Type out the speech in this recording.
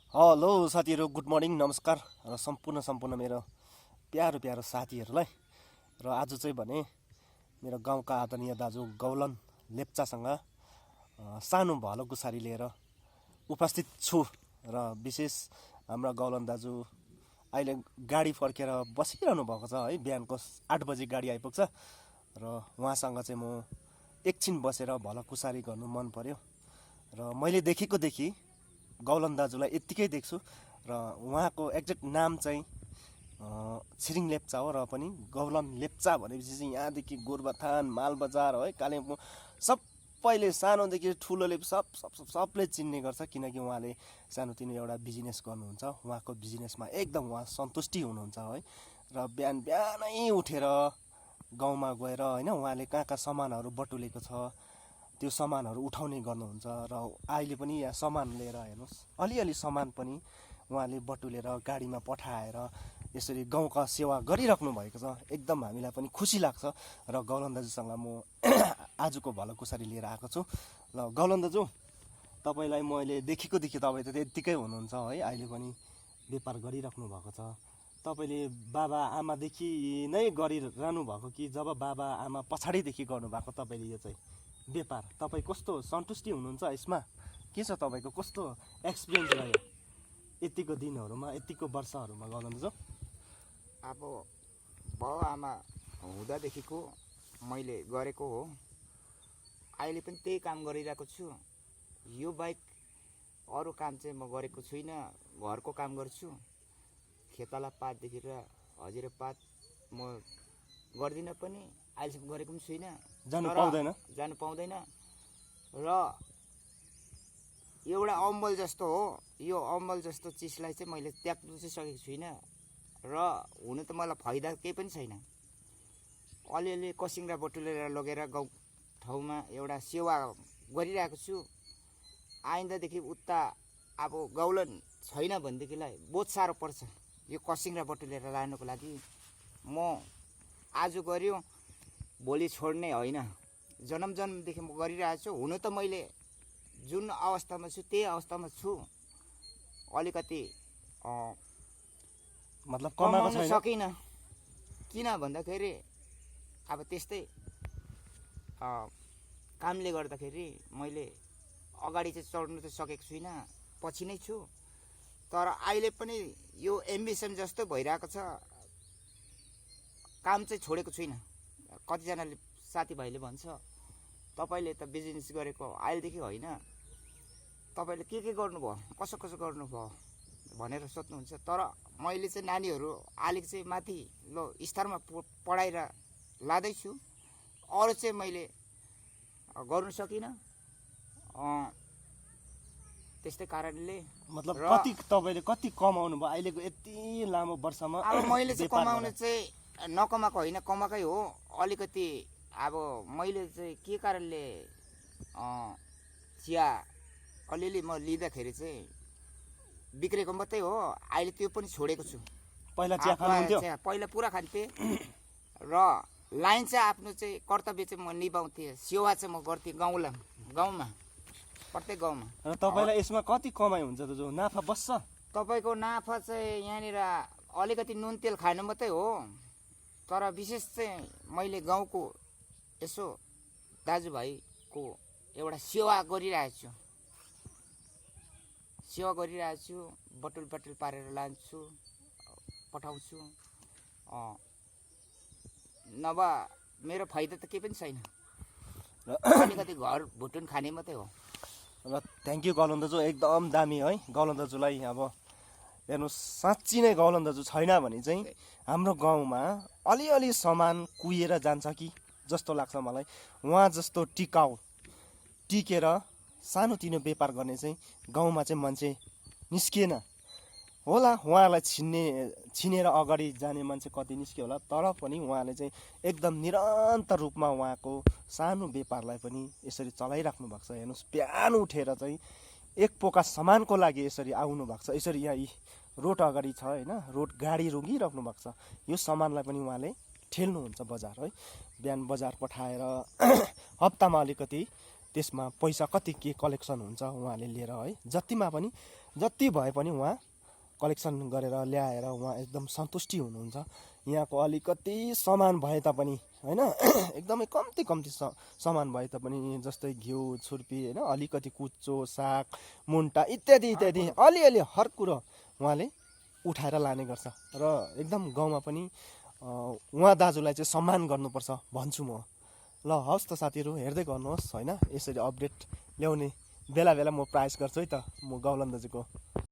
Hello साथीहरू, good morning, नमस्कार र सम्पूर्ण मेरो प्यारो साथीहरूलाई। र आज चाहिँ भने मेरो गाउँका आदरणीय दाजु गौलन लेप्चासँग सानो भलोकुसारी लिएर उपस्थित छु। र विशेष हाम्रा गौलन दाजु अहिले गाडी फर्केर बसिरहनु भएको छ है। बिहानको 8 बजी गाडी आइपुग्छ र उहाँसँग चाहिँ म एकछिन बसेर भलोकुसारी गर्नु मन पर्यो। र मैले देखेकोदेखि गौलन दाजुलाई यत्तिकै देख्छु र उहाँको एक्ज्याक्ट नाम चाहिँ छिरिङ लेप्चा हो। र पनि गौलन लेप्चा भनेपछि चाहिँ यहाँदेखि गोरुबथान, मालबजार है, कालिम्पोङ सबैले सानोदेखि ठुलोले सबले चिन्ने गर्छ, किनकि उहाँले सानोतिनो एउटा बिजनेस गर्नुहुन्छ। उहाँको बिजनेसमा एकदम उहाँ सन्तुष्टि हुनुहुन्छ है। र बिहानै उठेर गाउँमा गएर होइन, उहाँले कहाँ सामानहरू बटुलेको छ त्यो सामानहरू उठाउने गर्नुहुन्छ। र अहिले पनि यहाँ सामान लिएर हेर्नुहोस्, अलिअलि सामान पनि उहाँले बटुलेर गाडीमा पठाएर यसरी गाउँका सेवा गरिराख्नु भएको छ। एकदम हामीलाई पनि खुसी लाग्छ। र गौलन दाजुसँग म आजको भलोकुसारी लिएर आएको छु। ल गौलन दाजु, तपाईँलाई मैले देखेकोदेखि तपाईँ त त्यत्तिकै हुनुहुन्छ है, अहिले पनि व्यापार गरिराख्नु भएको छ। तपाईँले बाबा आमादेखि नै गरिरहनु भएको कि जब बाबा आमा पछाडिदेखि गर्नुभएको तपाईँले यो चाहिँ व्यापार, तपाईँ कस्तो सन्तुष्टि हुनुहुन्छ यसमा? के छ तपाईँको, कस्तो एक्सपिरियन्स रह्यो यतिको दिनहरूमा, यतिको वर्षहरूमा गौलन दाजु? अब बाउ आमा हुँदादेखिको मैले गरेको हो, अहिले पनि त्यही काम गरिरहेको छु। यो बाहेक अरू काम चाहिँ म गरेको छुइनँ। घरको काम गर्छु, खेताला पातदेखि र हजिरा पात म गर्दिनँ पनि, अहिलेसम्म गरेको पनि छुइनँ। जानु पाउँदैन। र एउटा अम्बल जस्तो हो, यो अम्बल जस्तो चिजलाई चाहिँ मैले त्याग्नु चाहिँ सकेको छुइनँ। र हुनु त मलाई फाइदा केही पनि छैन। अलिअलि कसिङ्रा बटुलेर लगेर गाउँ ठाउँमा एउटा सेवा गरिरहेको छु। आइन्दादेखि उता अब गौलन छैन भनेदेखिलाई बहुत साह्रो पर्छ यो कसिङ्रा बटुलेर लानुको लागि। म आज गऱ्यो भोलि छोड्ने होइन, जन्मदेखि म गरिरहेको छु। हुनु त मैले जुन अवस्थामा छु त्यही अवस्थामा छु। अलिकति मतलब कमाउन सकिनँ। किन भन्दाखेरि अब त्यस्तै कामले गर्दाखेरि मैले अगाडि चाहिँ चढ्नु त सकेको छुइनँ, पछि नै छु। तर अहिले पनि यो एम्बिसन जस्तो भइरहेको छ, काम चाहिँ छोडेको छुइनँ। कतिजनाले साथीभाइले भन्छ तपाईँले त बिजनेस गरेको अहिलेदेखि होइन, तपाईँले के गर्नुभयो, कसो गर्नुभयो भनेर सोध्नुहुन्छ। तर मैले चाहिँ नानीहरू अलिक चाहिँ माथि लो स्तरमा पढाएर लाँदैछु। अरू चाहिँ मैले गर्नु सकिनँ। त्यस्तै कारणले मतलब कति तपाईँले कति कमाउनु भयो अहिलेको यति लामो वर्षमा? अब मैले चाहिँ कमाउनु चाहिँ नकमाएको होइन, कमाएकै हो। अलिकति अब मैले चाहिँ के कारणले चिया अलिअलि म लिँदाखेरि चाहिँ बिग्रेको मात्रै हो। अहिले त्यो पनि छोडेको छु। पहिला चिया खानुहुन्थ्यो? पहिला पुरा खान्थेँ। र लाइन चाहिँ आफ्नो चाहिँ कर्तव्य चाहिँ म निभाउँथेँ, सेवा चाहिँ म गर्थेँ गाउँमा, प्रत्येक गाउँमा। र तपाईँलाई यसमा कति कमाइ हुन्छ त, जो नाफा बस्छ? तपाईँको नाफा चाहिँ यहाँनिर अलिकति नुन तेल खानु मात्रै हो। तर विशेष चाहिँ मैले गाउँको यसो दाजुभाइको एउटा सेवा गरिरहेको छु। बटुल पारेर लान्छु, पठाउँछु। नभए मेरो फाइदा त केही पनि छैन, अलिकति घर भुटुन खाने मात्रै हो। र थ्याङ्क यू गौलन दाजु, एकदम दामी है। गौलन दाजुलाई अब हेर्नुहोस्, साँच्ची नै गौलन दाजु छैन भने चाहिँ हाम्रो गाउँमा अलिअलि सामान कुहिएर जान्छ कि जस्तो लाग्छ मलाई। उहाँ जस्तो टिकेर सानोतिनो व्यापार गर्ने चाहिँ गाउँमा चाहिँ मान्छे निस्किएन होला। उहाँलाई छिनेर अगाडि जाने मान्छे कति निस्क्यो होला, तर पनि उहाँले चाहिँ एकदम निरन्तर रूपमा उहाँको सानो व्यापारलाई पनि यसरी चलाइराख्नु भएको छ। हेर्नुहोस्, बिहान उठेर चाहिँ एक पोका सामानको लागि यसरी आउनु भएको छ। यसरी यहाँ रोड अगाडि छ होइन, रोड गाडी रोकिराख्नु भएको छ। यो सामानलाई पनि उहाँले ठेल्नुहुन्छ बजार है। बिहान बजार पठाएर हप्तामा अलिकति त्यसमा पैसा कति के कलेक्सन हुन्छ उहाँले लिएर है, जतिमा पनि जति भए पनि उहाँ कलेक्सन गरेर ल्याएर उहाँ एकदम सन्तुष्टि हुनुहुन्छ। यहाँको अलिकति सामान भए तापनि होइन एकदमै कम्ती कम्ती सामान भए तापनि जस्तै घिउ छुर्पी होइन अलिकति कुच्चो साग मुन्टा इत्यादि इत्यादि अलिअलि हर कुरो उहाँले उठाएर लाने गर्छ र एकदम गाउँमा पनि उहाँ दाजुलाई चाहिँ सम्मान गर्नुपर्छ भन्छु म। ल हवस् त साथीहरू, हेर्दै गर्नुहोस् होइन, यसरी अपडेट ल्याउने बेला बेला म प्रयास गर्छु है त म गौलन दाजुको।